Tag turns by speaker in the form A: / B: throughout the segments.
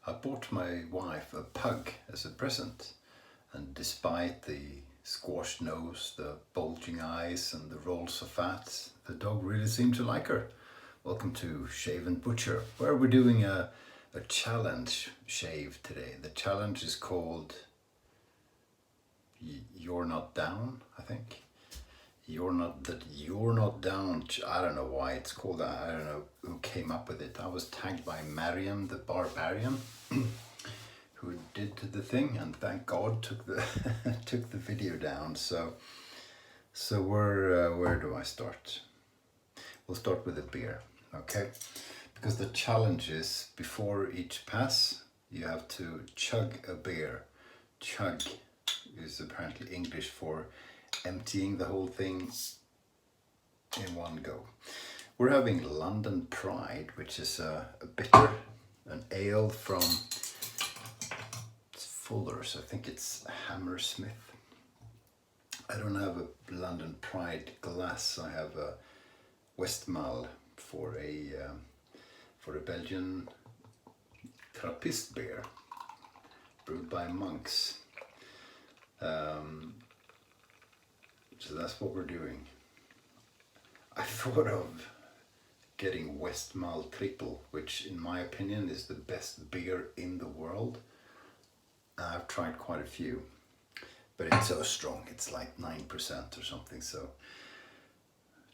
A: I bought my wife a pug as a present, and despite the squashed nose, the bulging eyes and the rolls of fat, the dog really seemed to like her. Welcome to Shave&Butcher, where we're doing a challenge shave today. The challenge is called You're Not Down, I think. You're not down. I don't know why it's called that. I don't know who came up with it. I was tagged by Mariam the Barbarian, who did the thing, and thank God took the took the video down. So where do I start? We'll start with a beer, okay? Because the challenge is before each pass you have to chug a beer. Chug is apparently English for emptying the whole thing in one go. We're having London Pride, which is a bitter, an ale from Fuller's. I think it's Hammersmith. I don't have a London Pride glass. I have a Westmalle for a Belgian Trappist beer brewed by monks. So that's what we're doing. I thought of getting Westmalle Triple, which in my opinion is the best beer in the world. I've tried quite a few, but it's so strong. It's like 9% or something. So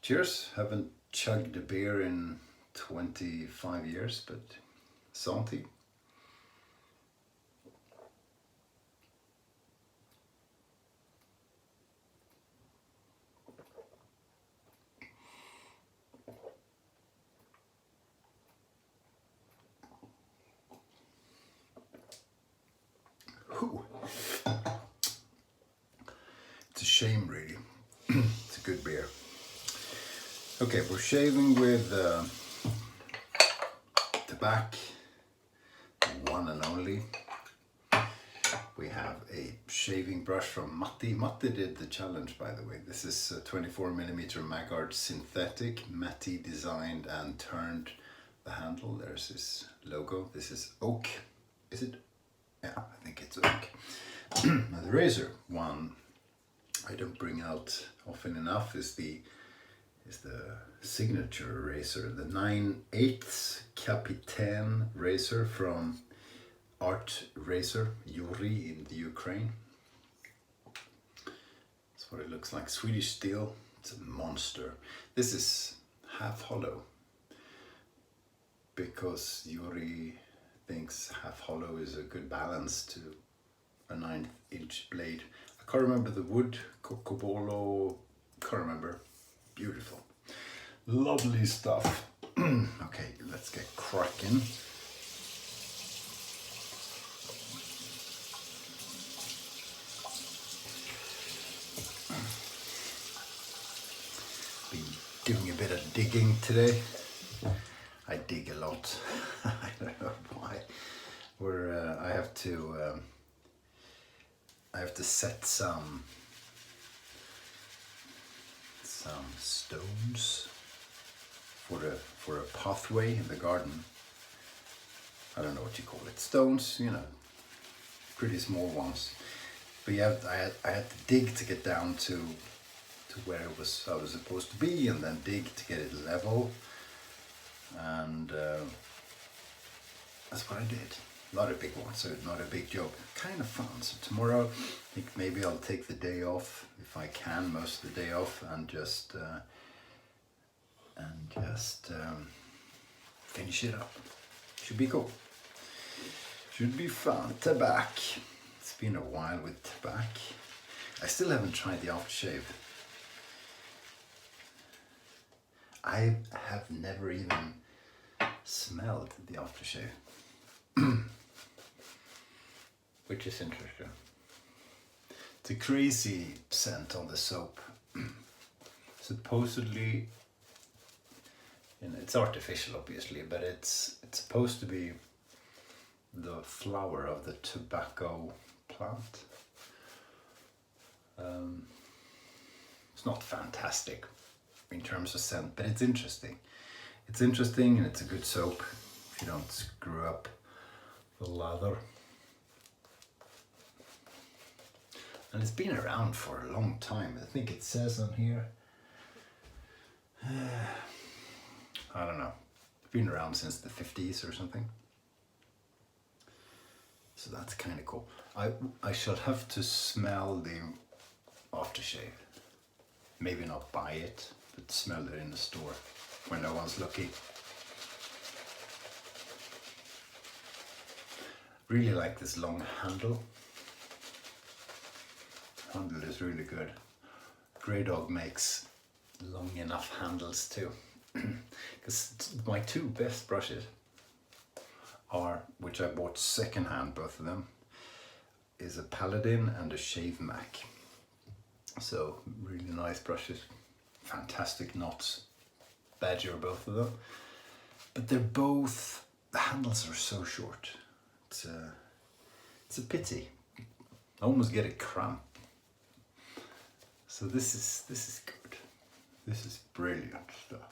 A: cheers. Haven't chugged a beer in 25 years, but Santi. It's a shame, really. It's a good beer. Okay, we're shaving with Tabac, one and only. We have a shaving brush from Matti. Matti did the challenge, by the way. This is a 24mm Magard synthetic. Matti designed and turned the handle. There's his logo. This is oak. Is it? Yeah, I think it's oak. Now the razor, one I don't bring out often enough, is the signature razor, the 9/8 Capitaine razor from Art Razor, Yuri in the Ukraine. That's what it looks like. Swedish steel. It's a monster. This is half hollow because Yuri thinks half hollow is a good balance to a 9-inch blade. I can't remember the wood. Cocobolo. Can't remember. Beautiful. Lovely stuff. Okay, let's get cracking. Doing a bit of digging today. I dig a lot. I don't know why. I have to set some stones for a pathway in the garden. I don't know what you call it. Stones, you know, pretty small ones. But yeah, I had to dig to get down to where I was supposed to be, and then dig to get it level, and that's what I did. Not a big one, so not a big job. Kind of fun. So tomorrow, I think maybe I'll take the day off if I can, most of the day off, and just finish it up. Should be cool. Should be fun. Tabac. It's been a while with Tabac. I still haven't tried the aftershave. I have never even smelled the aftershave, which is interesting. It's a crazy scent on the soap. Supposedly, you know, it's artificial, obviously, but it's supposed to be the flower of the tobacco plant. It's not fantastic in terms of scent, but it's interesting. It's interesting, and it's a good soap if you don't screw up the leather. And it's been around for a long time. I think it says on here, I don't know, it's been around since the 50s or something. So that's kind of cool. I shall have to smell the aftershave. Maybe not buy it, but smell it in the store when no one's looking. Really like this long handle. Handle is really good. Grey Dog makes long enough handles too. Because my two best brushes are, which I bought secondhand, both of them, is a Paladin and a Shave Mac. So really nice brushes, fantastic knots. Badger, both of them. But they're both, the handles are so short. It's a pity. I almost get a cramp. So this is good. This is brilliant stuff.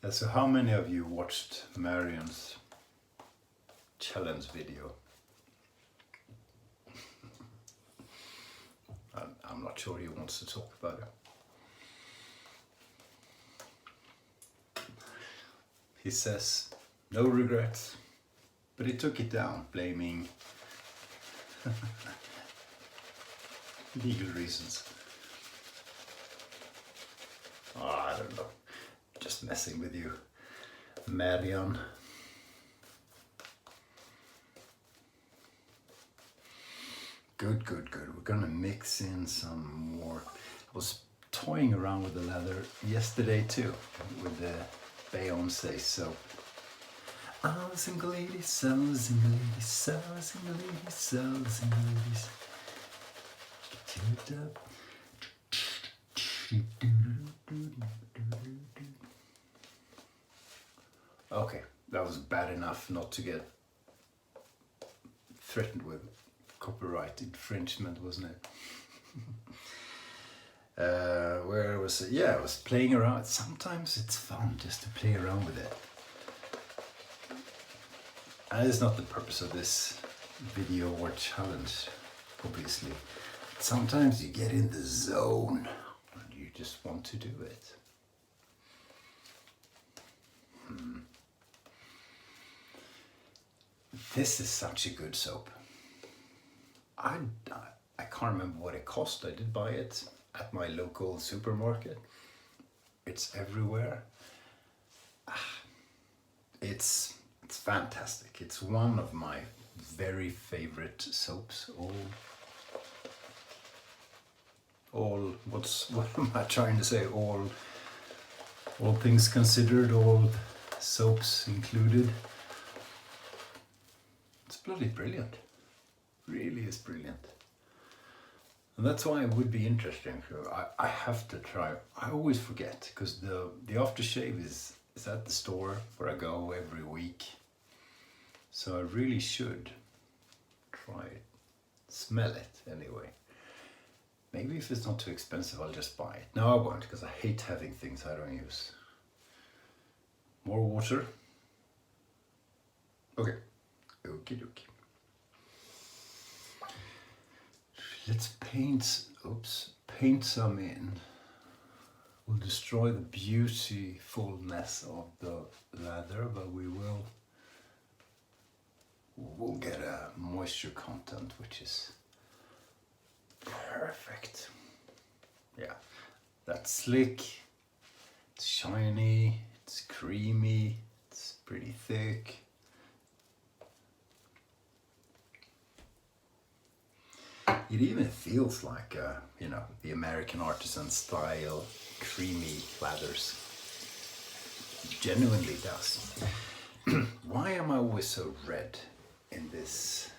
A: So how many of you watched Marion's challenge video? I'm not sure he wants to talk about it. He says no regrets, but he took it down, blaming legal reasons. Oh, I don't know. Just messing with you, Marion. Good, good, good. We're gonna mix in some more. I was toying around with the leather yesterday too, with the Beyonce soap. Oh, single ladies, so single ladies, so single ladies, so single ladies. Get it up. Okay, that was bad enough not to get threatened with copyright infringement, wasn't it? Where was it? Yeah, I was playing around. Sometimes it's fun just to play around with it. And it's not the purpose of this video or challenge, obviously. Sometimes you get in the zone and you just want to do it. This is such a good soap. I can't remember what it cost. I did buy it at my local supermarket. It's everywhere. It's fantastic. It's one of my very favorite soaps. What am I trying to say? All things considered, all soaps included. It's bloody brilliant. Really is brilliant. And that's why it would be interesting. I have to try. I always forget because the aftershave is at the store where I go every week. So I really should try it. Smell it anyway. Maybe if it's not too expensive, I'll just buy it. No, I won't, because I hate having things I don't use. More water. Okay. Okie dokie. Let's paint some in. We'll destroy the beautifulness of the leather, but we'll get a moisture content, which is perfect. Yeah, that's slick, it's shiny, it's creamy, it's pretty thick. It even feels like, the American artisan style creamy leathers. It genuinely does. Why am I always so red in this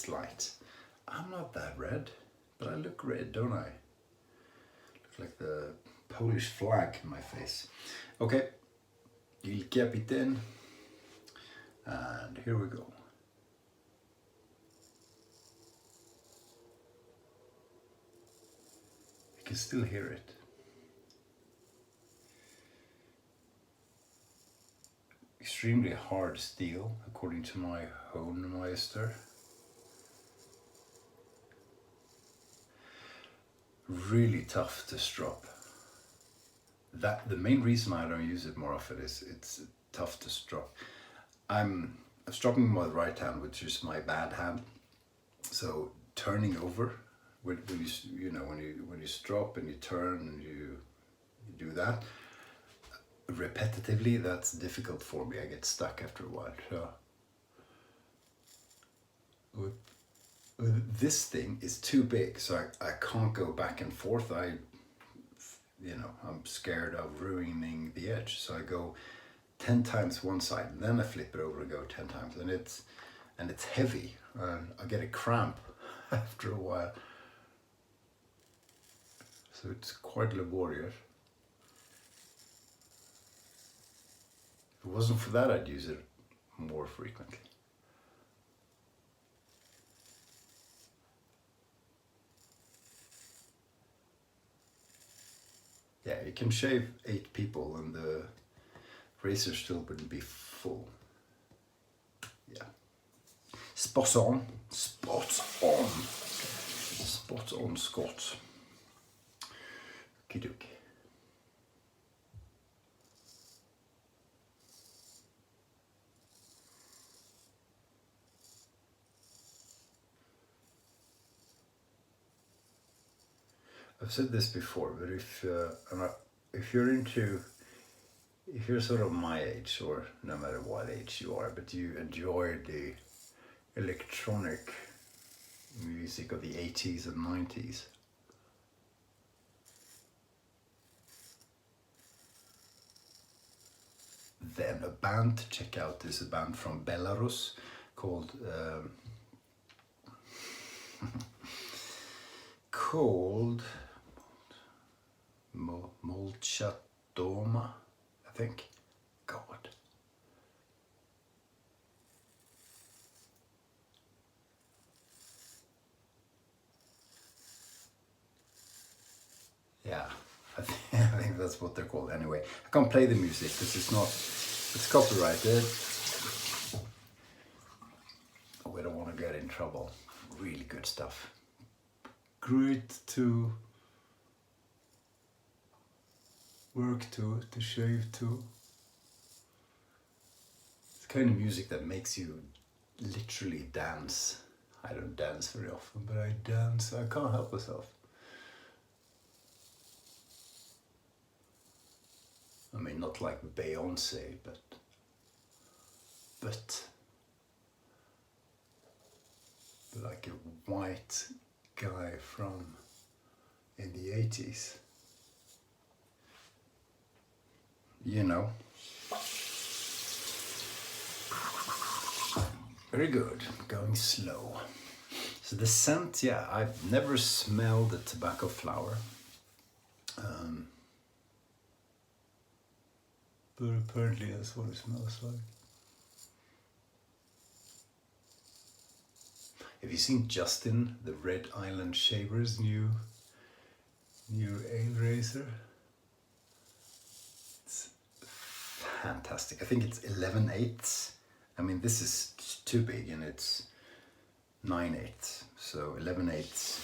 A: light? I'm not that red, but I look red, don't I? Look like the Polish flag in my face. Okay, il capitaine, and here we go. You can still hear it. extremely hard steel, according to my Hohenmeister. Really tough to strop. The main reason I don't use it more often is it's tough to strop. I'm stropping with my right hand, which is my bad hand. So turning over, when you strop and you turn and you do that repetitively, that's difficult for me. I get stuck after a while. So this thing is too big, so I can't go back and forth. I'm scared of ruining the edge, so I go 10 times one side, and then I flip it over and go 10 times, and it's heavy. I get a cramp after a while, so it's quite laborious. If it wasn't for that, I'd use it more frequently. Yeah, you can shave 8 people and the razor still wouldn't be full. Yeah. Spot on. Spot on. Spot on, Scott. Okie dokie. I've said this before, but if you're sort of my age, or no matter what age you are, but you enjoy the electronic music of the 80s and 90s, then a band to check out is a band from Belarus called Molchatoma, I think. God. Yeah, I think that's what they're called. Anyway, I can't play the music because it's copyrighted. We don't want to get in trouble. Really good stuff. Great to work to shave to. It's the kind of music that makes you literally dance. I don't dance very often, but I dance. I can't help myself. I mean, not like Beyonce, but like a white guy from in the 80s. You know. Very good. Going slow. So the scent, yeah, I've never smelled the tobacco flower. But apparently that's what it smells like. Have you seen Justin, the Red Island Shaver's new ale razor? It's fantastic. I think it's 11/8. I mean, this is too big and it's 9/8. So 11/8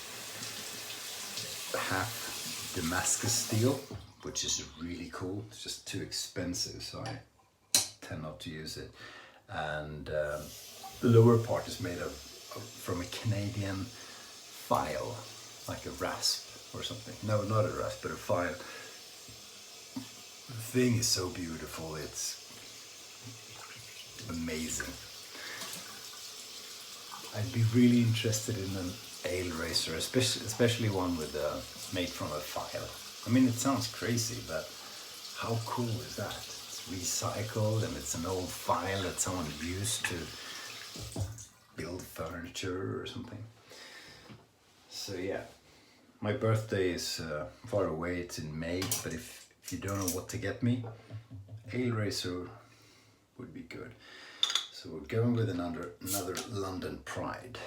A: half Damascus steel, which is really cool. It's just too expensive, so I tend not to use it. And the lower part is made from a Canadian file, like a rasp or something. No, not a rasp, but a file. The thing is so beautiful, it's amazing. I'd be really interested in an ale razor, especially one with made from a file. I mean, it sounds crazy, but how cool is that? It's recycled and it's an old file that someone used to build furniture or something. So yeah, my birthday is far away. It's in May, but if you don't know what to get me, ale razor would be good. So we're going with another London Pride.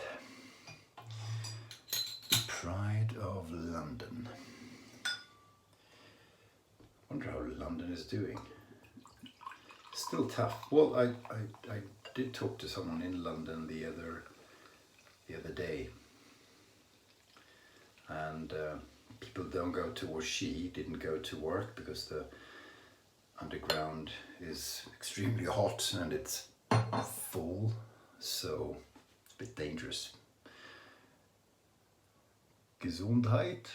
A: Pride of London. Wonder how London is doing. Still tough. Well, I did talk to someone in London the other day, and people don't go to, or she didn't go to work because the underground is extremely hot and it's full, so it's a bit dangerous. Gesundheit.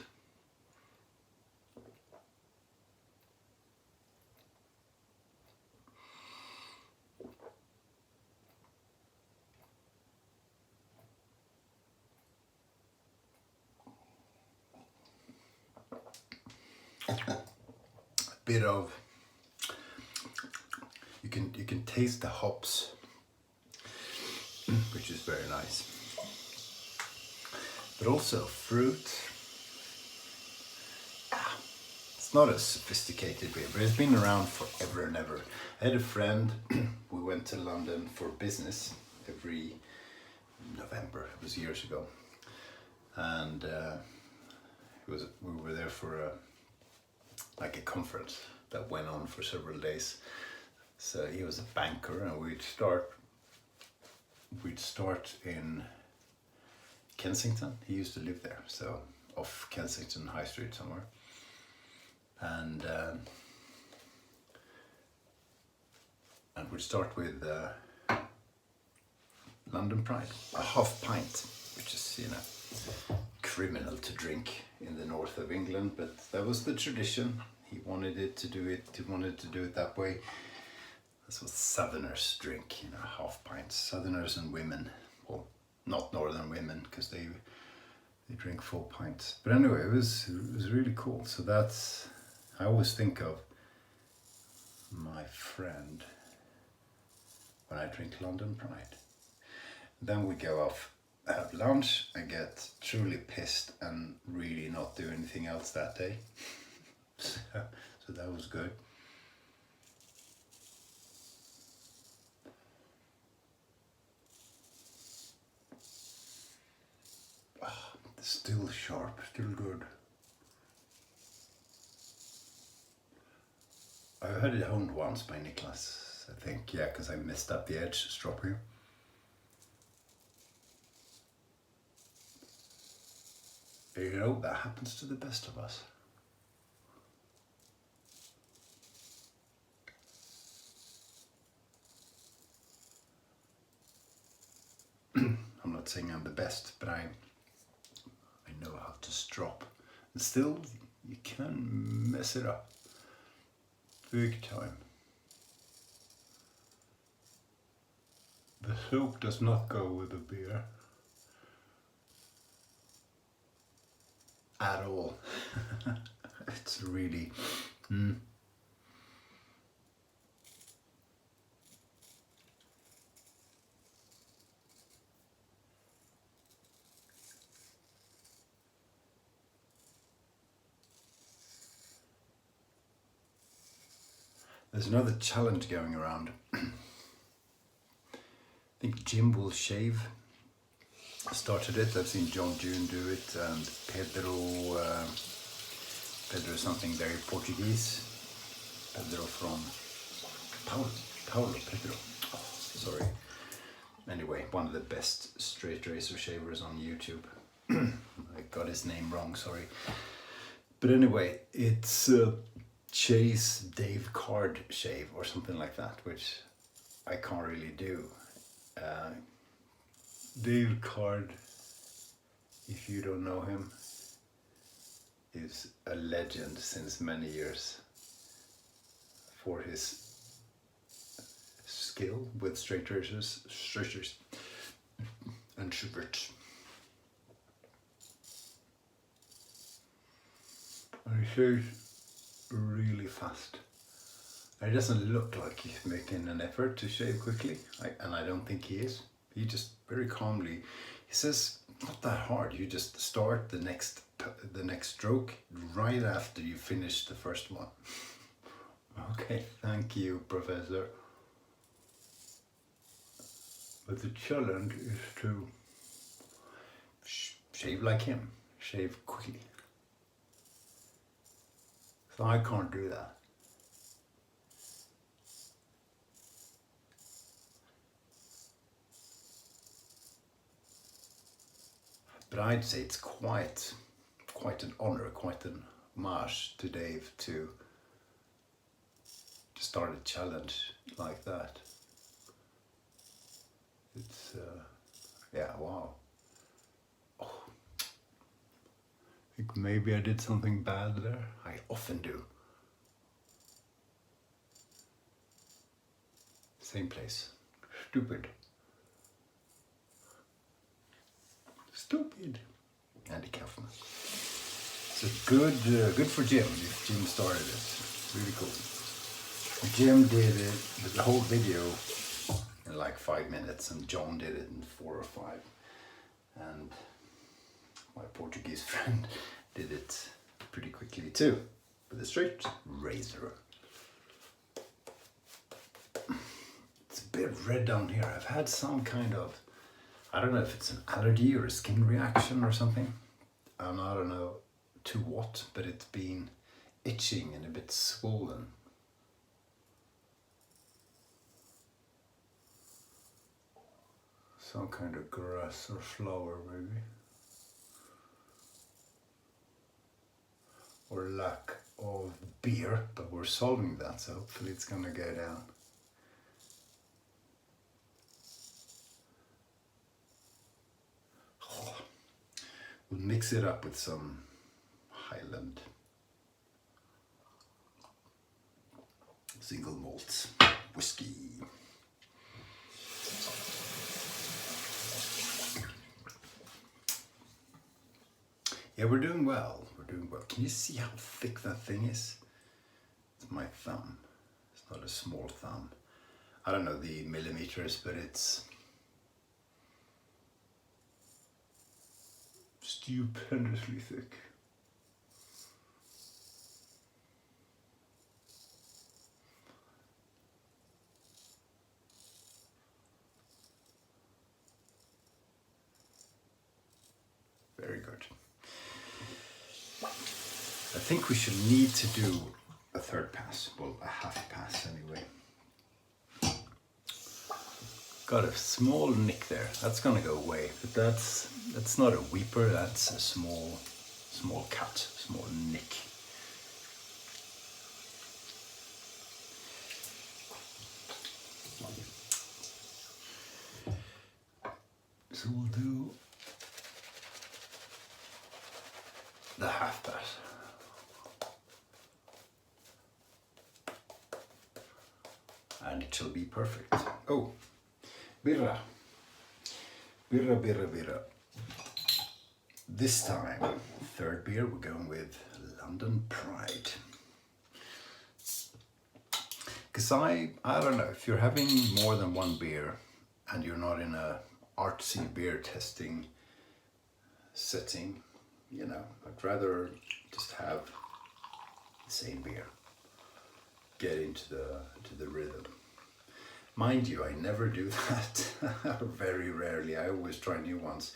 A: A bit of, you can taste the hops, which is very nice, but also fruit. It's not a sophisticated beer, but it's been around forever and ever. I had a friend, we went to London for business every November, it was years ago, and we were there for like a conference that went on for several days. So he was a banker, and we'd start in Kensington. He used to live there, so off Kensington High Street somewhere. And we'd start with London Pride, a half pint, which is, you know, criminal to drink in the north of England, but that was the tradition. He wanted to do it that way. That's what Southerners drink, you know, half pints. Southerners and women, well, not Northern women, because they drink full pints. But anyway, it was really cool. So that's, I always think of my friend when I drink London Pride. Then we go off, have lunch, and get truly pissed and really not do anything else that day. So that was good. Still sharp, still good. I had it honed once by Nicholas, I think, yeah, because I messed up the edge stropping. You know, that happens to the best of us. I'm not saying I'm the best, but I know how to strop. And still, you can mess it up. Big time. The soap does not go with the beer. At all. It's really... There's another challenge going around. I think Jim Will Shave started it. I've seen John June do it, and Pedro something very Portuguese. Pedro from Paulo Pedro. Oh, sorry. Anyway, one of the best straight razor shavers on YouTube. I got his name wrong, sorry. But anyway, it's Chase Dave Card shave or something like that, which I can't really do. Dave Card, if you don't know him, is a legend since many years for his skill with straight razors and shavers. And he shaves really fast. It doesn't look like he's making an effort to shave quickly, and I don't think he is. He just very calmly, he says, not that hard, you just start the next stroke right after you finish the first one. Okay, thank you, Professor. But the challenge is to shave like him, shave quickly. So I can't do that. But I'd say it's quite an honor, quite an homage to Dave to start a challenge like that. It's yeah, wow. Oh, I think maybe I did something bad there. I often do. Same place. Stupid. Andy Kaufman. So good for Jim if Jim started it. Really cool. Jim did it, the whole video in like 5 minutes, and John did it in 4 or 5. And my Portuguese friend did it pretty quickly too, with a straight razor. It's a bit red down here. I've had some kind of, I don't know if it's an allergy or a skin reaction or something. And I don't know to what, but it's been itching and a bit swollen. Some kind of grass or flower maybe. Or lack of beer, but we're solving that, so hopefully it's gonna go down. We'll mix it up with some Highland single malt whiskey. Yeah, we're doing well. Can you see how thick that thing is? It's my thumb. It's not a small thumb. I don't know the millimeters, but it's stupendously thick. Very good. I think we should need to do a third pass, well, a half pass anyway. Got a small nick there. That's gonna go away, but that's not a weeper. That's a small cut, small nick. So we'll do the half pass. And it shall be perfect. Oh, birra. Birra. This time, third beer, we're going with London Pride. Because I don't know, if you're having more than one beer and you're not in a artsy beer testing setting, you know, I'd rather just have the same beer. Get into the rhythm. Mind you, I never do that. Very rarely. I always try new ones.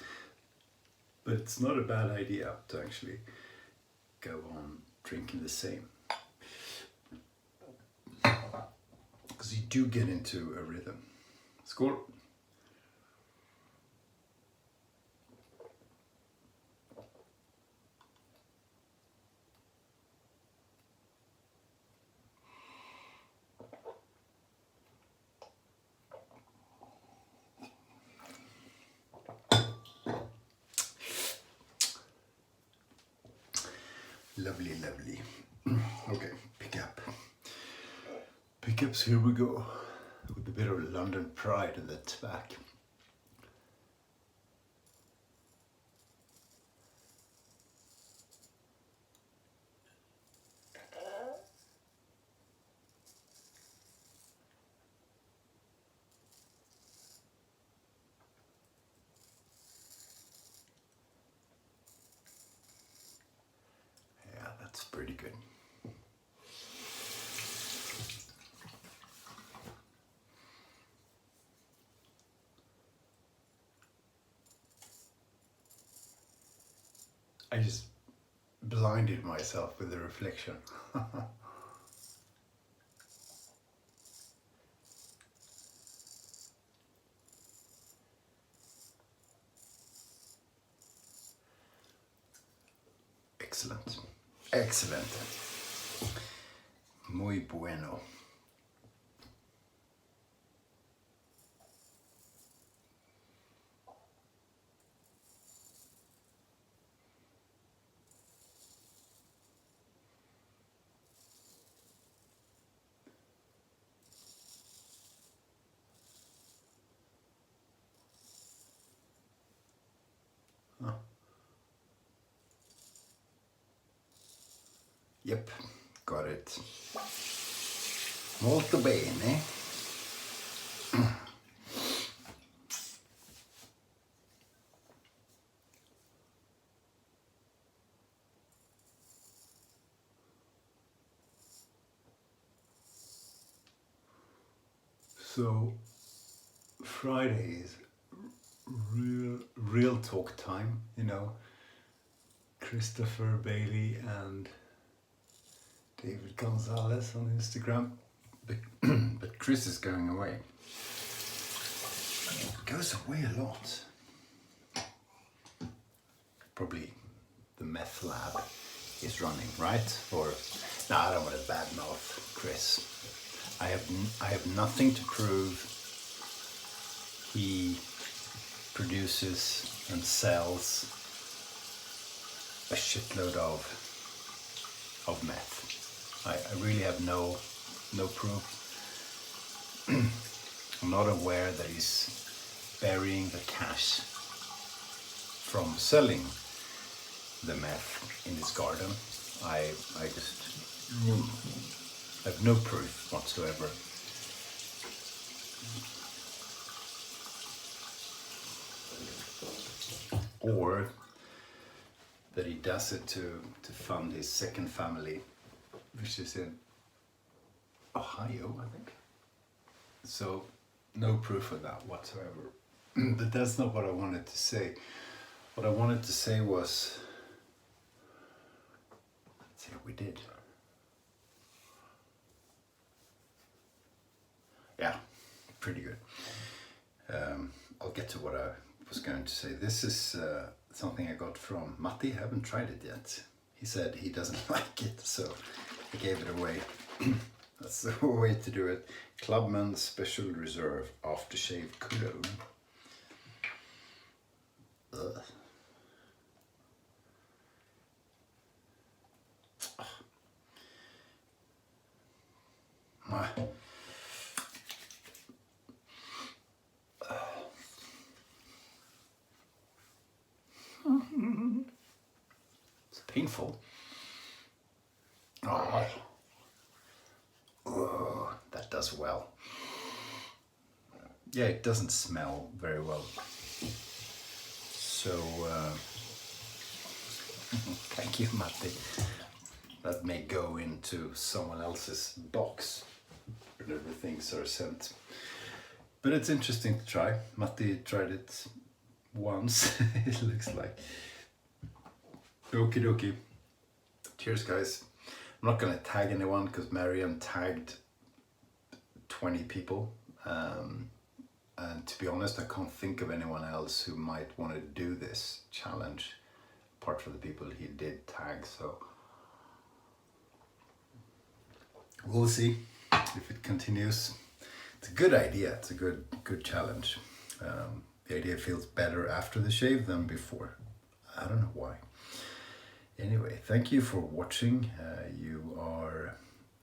A: But it's not a bad idea to actually go on drinking the same. Because you do get into a rhythm. Skål! Lovely. Okay, pickups, here we go. With a bit of London Pride in the back. Yeah, that's pretty good. I just blinded myself with the reflection. Excellent. Excellent. Muy bueno. Huh. Yep, got it. Molto bene. So Friday is real talk time, you know. Christopher Bailey and David Gonzalez on Instagram. But Chris is going away. Goes away a lot. Probably the meth lab is running, right? Or no, I don't want to badmouth Chris. I have nothing to prove. He produces and sells a shitload of meth. I really have no proof. I'm not aware that he's burying the cash from selling the meth in his garden. I just have no proof whatsoever. Or that he does it to fund his second family, which is in Ohio, I think. So no proof of that whatsoever. But that's not what I wanted to say. What I wanted to say was, let's see what we did. Yeah, pretty good. I'll get to what I was going to say. This is something I got from Matti. I haven't tried it yet. He said he doesn't like it, so I gave it away. That's the way to do it. Clubman Special Reserve Aftershave Cologne. Ugh. Ah. It's painful. Oh. Oh, that does well. Yeah, it doesn't smell very well. So, thank you, Matti. That may go into someone else's box whenever things are sent. But it's interesting to try. Matti tried it once, it looks like. Okie dokie. Cheers, guys. I'm not gonna tag anyone because Marianne tagged 20 people. And to be honest, I can't think of anyone else who might want to do this challenge apart from the people he did tag. So we'll see if it continues. It's a good idea. It's a good challenge. The idea feels better after the shave than before. I don't know why. Anyway, thank you for watching. You are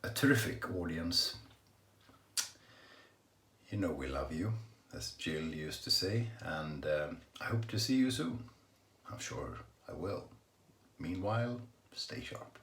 A: a terrific audience. You know we love you, as Jill used to say, and I hope to see you soon. I'm sure I will. Meanwhile, stay sharp.